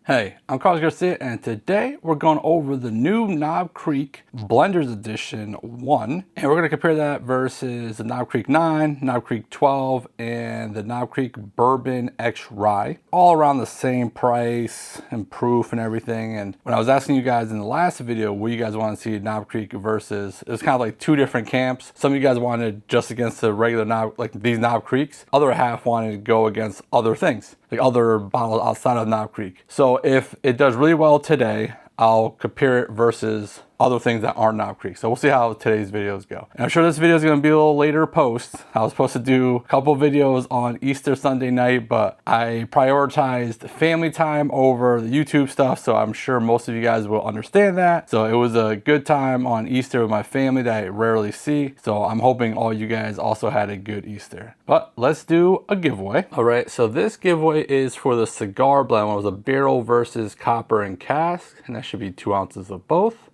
Hey, I'm Carlos Garcia, and today we're going over the new Knob Creek Blenders Edition 1, and we're going to compare that versus the Knob Creek 9, Knob Creek 12, and the Knob Creek BourbonXRye, all around the same price and proof and everything. And when I was asking you guys in the last video what you guys want to see Knob Creek versus, it was kind of like two different camps. Some of you guys wanted just against the regular Knob, like these Knob Creeks. Other half wanted to go against other things, like other bottles outside of Knob Creek. So if it does really well today, I'll compare it versus other things that aren't Knob Creek. So we'll see how today's videos go. And I'm sure this video is going to be a little later post. I was supposed to do a couple videos on Easter Sunday night, but I prioritized family time over the YouTube stuff. So I'm sure most of you guys will understand that. So it was a good time on Easter with my family that I rarely see. So I'm hoping all you guys also had a good Easter. But let's do a giveaway. All right, so this giveaway is for the Cigar blend. It was a barrel versus copper and cask, and that should be 2 ounces of both.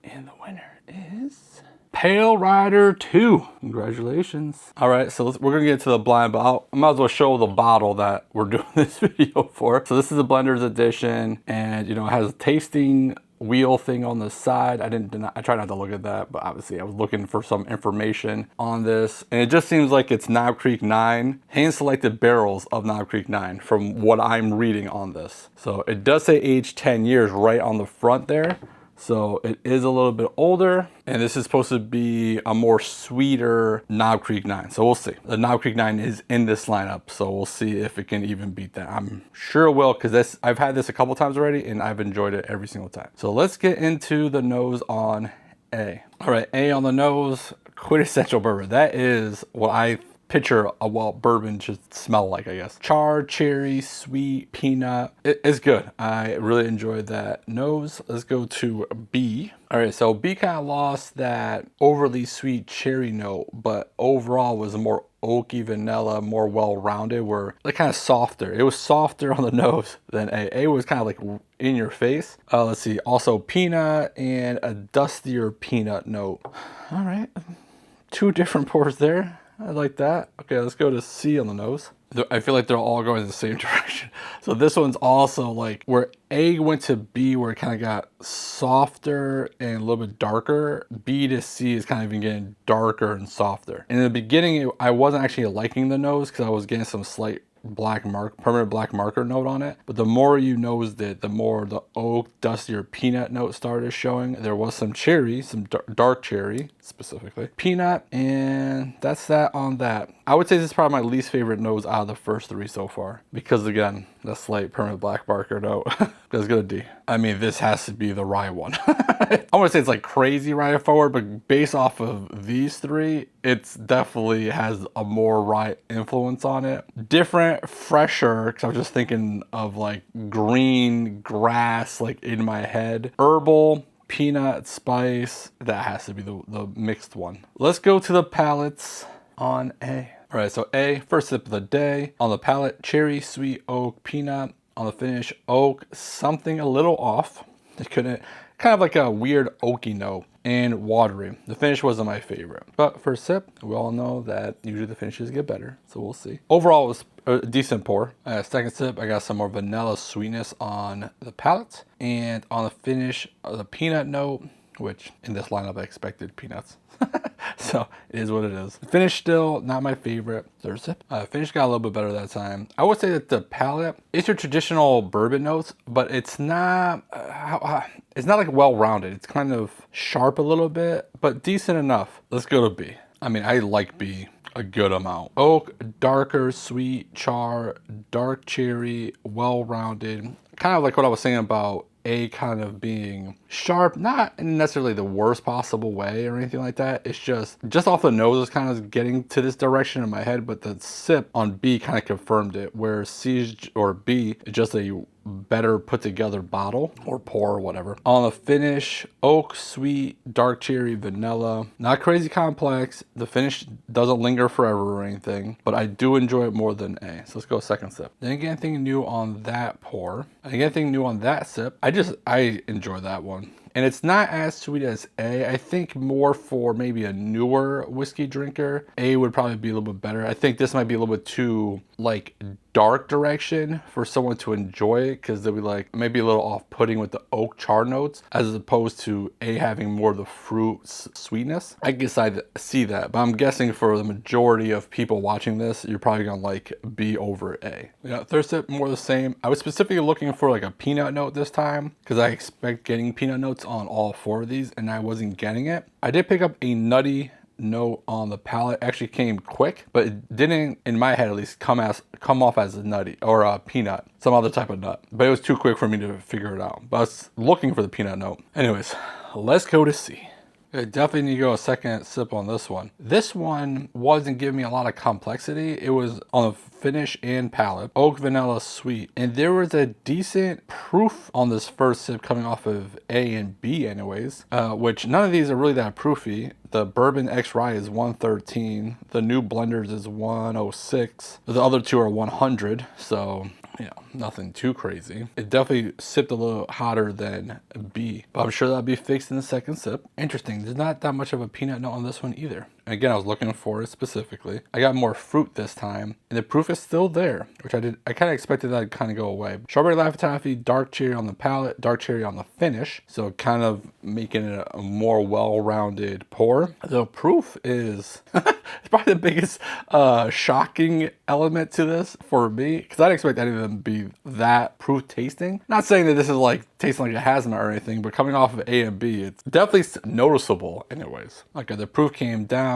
And the winner is Pale Rider 2. Congratulations. All right, so we're gonna get to the blend, but I might as well show the bottle that we're doing this video for. So this is the Blenders Edition, and you know, it has a tasting wheel thing on the side. I tried not to look at that, but obviously I was looking for some information on this, and it just seems like it's Knob Creek 9, hand selected barrels of Knob Creek 9 from what I'm reading on this. So it does say age 10 years right on the front there. So it is a little bit older, and this is supposed to be a more sweeter Knob Creek 9. So we'll see. The Knob Creek 9 is in this lineup, so we'll see if it can even beat that. I'm sure it will, because I've had this a couple times already, and I've enjoyed it every single time. So let's get into the nose on A. All right, A on the nose, quintessential bourbon. That is what I picture a bourbon should smell like, I guess. Char, cherry, sweet, peanut. It's good. I really enjoyed that nose. Let's go to B. All right, so B kind of lost that overly sweet cherry note, but overall was a more oaky vanilla, more well-rounded, where like kind of softer. It was softer on the nose than A. A was kind of like in your face. Let's see, also peanut and a dustier peanut note. All right, 2 different pours there. I like that. Okay, let's go to C on the nose. I feel like they're all going in the same direction. So this one's also like where A went to B, where it kind of got softer and a little bit darker. B to C is kind of even getting darker and softer. In the beginning, I wasn't actually liking the nose because I was getting some slight permanent black marker note on it. But the more you nosed it, the more the oak, dustier peanut note started showing. There was some cherry, some dark cherry specifically. Peanut, and that's that on that. I would say this is probably my least favorite nose out of the first 3 so far. Because again, the slight permanent black marker note. Let's go to D. I mean, this has to be the rye one. I want to say it's like crazy rye forward, but based off of these 3, it's definitely has a more rye influence on it. Different, fresher, because I was just thinking of like green grass like in my head. Herbal, peanut, spice. That has to be the mixed one. Let's go to the palates on A. All right, so A, first sip of the day. On the palate, cherry, sweet, oak, peanut. On the finish, oak, something a little off. It couldn't, kind of like a weird oaky note and watery. The finish wasn't my favorite, but first sip, we all know that usually the finishes get better, so we'll see. Overall, it was a decent pour. Second sip, I got some more vanilla sweetness on the palate, and on the finish, the peanut note, which in this lineup I expected peanuts. So it is what it is. The finish still not my favorite. Third sip. Finish got a little bit better that time. I would say that the palate, it's your traditional bourbon notes, but it's not like well-rounded. It's kind of sharp a little bit, but decent enough. Let's go to B. I mean, I like B a good amount. Oak, darker, sweet, char, dark cherry, well-rounded. Kind of like what I was saying about A kind of being sharp, not in necessarily the worst possible way or anything like that. It's just off the nose is kind of getting to this direction in my head, but the sip on B kind of confirmed it, where C or B is just a better put together bottle or pour or whatever. On the finish, oak, sweet, dark cherry, vanilla. Not crazy complex. The finish doesn't linger forever or anything, but I do enjoy it more than A. So let's go second sip. Didn't get anything new on that pour. I didn't get anything new on that sip. I enjoy that one. and it's not as sweet as A. I think more for maybe a newer whiskey drinker, A would probably be a little bit better. I think this might be a little bit too like dark direction for someone to enjoy it, because they'll be like maybe a little off-putting with the oak char notes as opposed to A having more of the fruit sweetness. I guess I see that, but I'm guessing for the majority of people watching this, you're probably gonna like B over A. Yeah, third sip more the same. I was specifically looking for like a peanut note this time because I expect getting peanut notes on all 4 of these, and I wasn't getting it. I did pick up a nutty note on the palate. Actually came quick, but it didn't, in my head at least, come off as a nutty or a peanut, some other type of nut. But it was too quick for me to figure it out. But I was looking for the peanut note. Anyways, let's go to C. I definitely need to go a second sip on this one. This one wasn't giving me a lot of complexity. It was on the finish and palate, oak, vanilla, sweet, and there was a decent proof on this first sip coming off of A and B anyways, which none of these are really that proofy. The BourbonXRye is 113, the new blenders is 106, the other 2 are 100, so you know, nothing too crazy. It definitely sipped a little hotter than B, but I'm sure that'll be fixed in the second sip. Interesting, there's not that much of a peanut note on this one either. And again, I was looking for it specifically. I got more fruit this time, and the proof is still there, which I kind of expected that to kind of go away. Strawberry Laffy Taffy, dark cherry on the palate, dark cherry on the finish, so kind of making it a more well-rounded pour. The proof is it's probably the biggest shocking element to this for me, because I didn't expect any of them to be that proof tasting. Not saying that this is like tasting like a hazmat or anything, but coming off of A and B, it's definitely noticeable anyways. Okay, the proof came down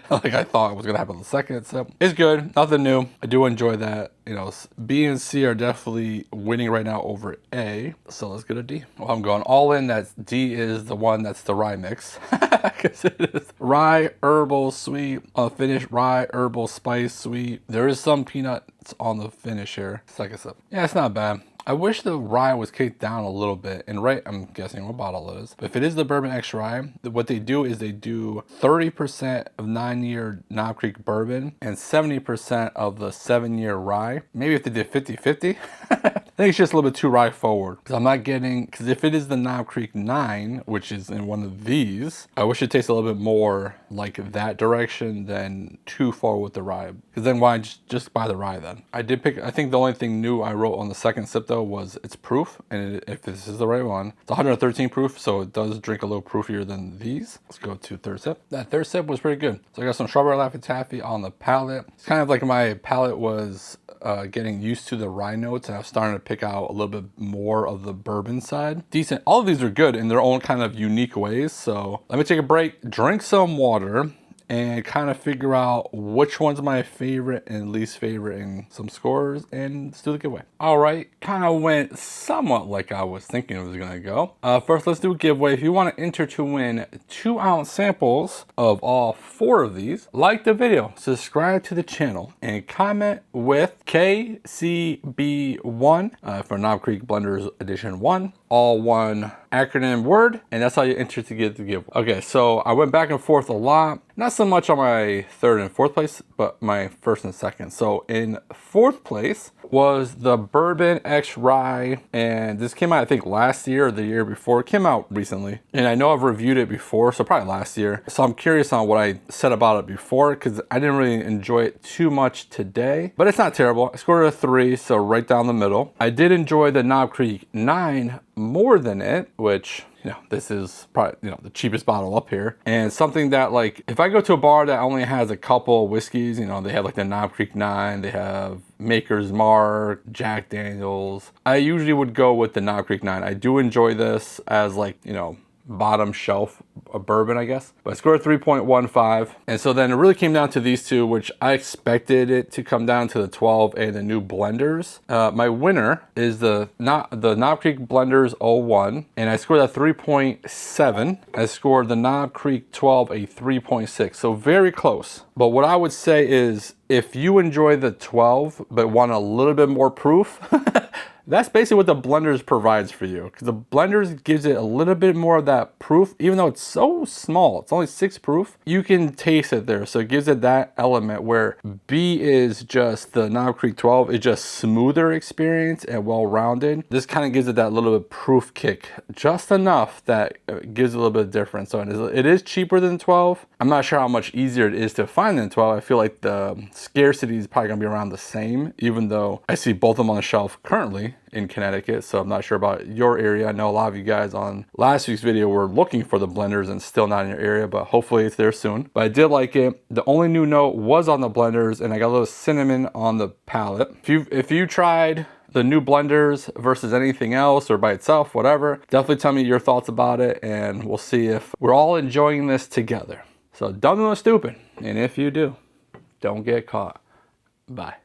like I thought it was gonna happen the second sip. It's good, nothing new. I do enjoy that. You know, B and C are definitely winning right now over A, so let's get a D. Well, I'm going all in. That D is the one that's the rye mix, because it is rye, herbal, sweet. On the finish, rye, herbal, spice, sweet. There is some peanuts on the finish here. Second sip. Yeah, it's not bad. I wish the rye was kicked down a little bit, and right, I'm guessing what bottle it is. But if it is the BourbonXRye, what they do is they do 30% of 9-year Knob Creek bourbon and 70% of the 7-year rye. Maybe if they did 50-50, I think it's just a little bit too rye forward. Because I'm not getting, because if it is the Knob Creek 9, which is in one of these, I wish it tasted a little bit more like that direction than too far with the rye. Because then why just buy the rye then? I think the only thing new I wrote on the second sip though was its proof, and if this is the right one, it's 113 proof, so it does drink a little proofier than these. Let's go to third sip. That third sip was pretty good. So I got some Strawberry Laffy Taffy on the palate. It's kind of like my palate was getting used to the rye notes, and I was starting to pick out a little bit more of the bourbon side. Decent. All of these are good in their own kind of unique ways. So let me take a break, drink some water, and kind of figure out which one's my favorite and least favorite and some scores, and let's do the giveaway. All right, kind of went somewhat like I was thinking it was gonna go. First, let's do a giveaway. If you want to enter to win 2-ounce samples of all 4 of these, like the video, subscribe to the channel, and comment with KCB1 for Knob Creek Blenders Edition 1. All one acronym word, and that's how you enter to get the giveaway. Okay, so I went back and forth a lot. Not so much on my third and fourth place, but my first and second. So in fourth place was the BourbonXRye, and this came out I think last year or the year before. It came out recently, and I know I've reviewed it before, so probably last year. So I'm curious on what I said about it before, because I didn't really enjoy it too much today, but it's not terrible. I scored a 3, so right down the middle. I did enjoy the Knob Creek 9 more than it, which, you know, this is probably, you know, the cheapest bottle up here, and something that, like, if I go to a bar that only has a couple whiskeys, you know, they have like the Knob Creek 9, they have Maker's Mark, Jack Daniels, I usually would go with the Knob Creek 9. I do enjoy this as, like, you know, bottom shelf of bourbon, I guess. But I scored 3.15. And so then it really came down to these two, which I expected it to come down to the 12 and the new blenders. My winner is the Knob Creek Blenders 01, and I scored that 3.7. I scored the Knob Creek 12 a 3.6, so very close. But what I would say is, if you enjoy the 12 but want a little bit more proof, That's basically what the blenders provides for you, because the blenders gives it a little bit more of that proof. Even though it's so small, it's only 6 proof, you can taste it there. So it gives it that element where B is just the Knob Creek 12 is just smoother experience and well-rounded. This kind of gives it that little bit proof kick, just enough that it gives a little bit of difference. So it is cheaper than 12. I'm not sure how much easier it is to find than 12. I feel like the scarcity is probably gonna be around the same, even though I see both of them on the shelf currently in Connecticut. So I'm not sure about your area. I know a lot of you guys on last week's video were looking for the blenders and still not in your area, but hopefully it's there soon. But I did like it. The only new note was on the blenders, and I got a little cinnamon on the palate. If you tried the new blenders versus anything else or by itself, whatever, definitely tell me your thoughts about it, and we'll see if we're all enjoying this together. So don't do nothing stupid, and if you do, don't get caught. Bye.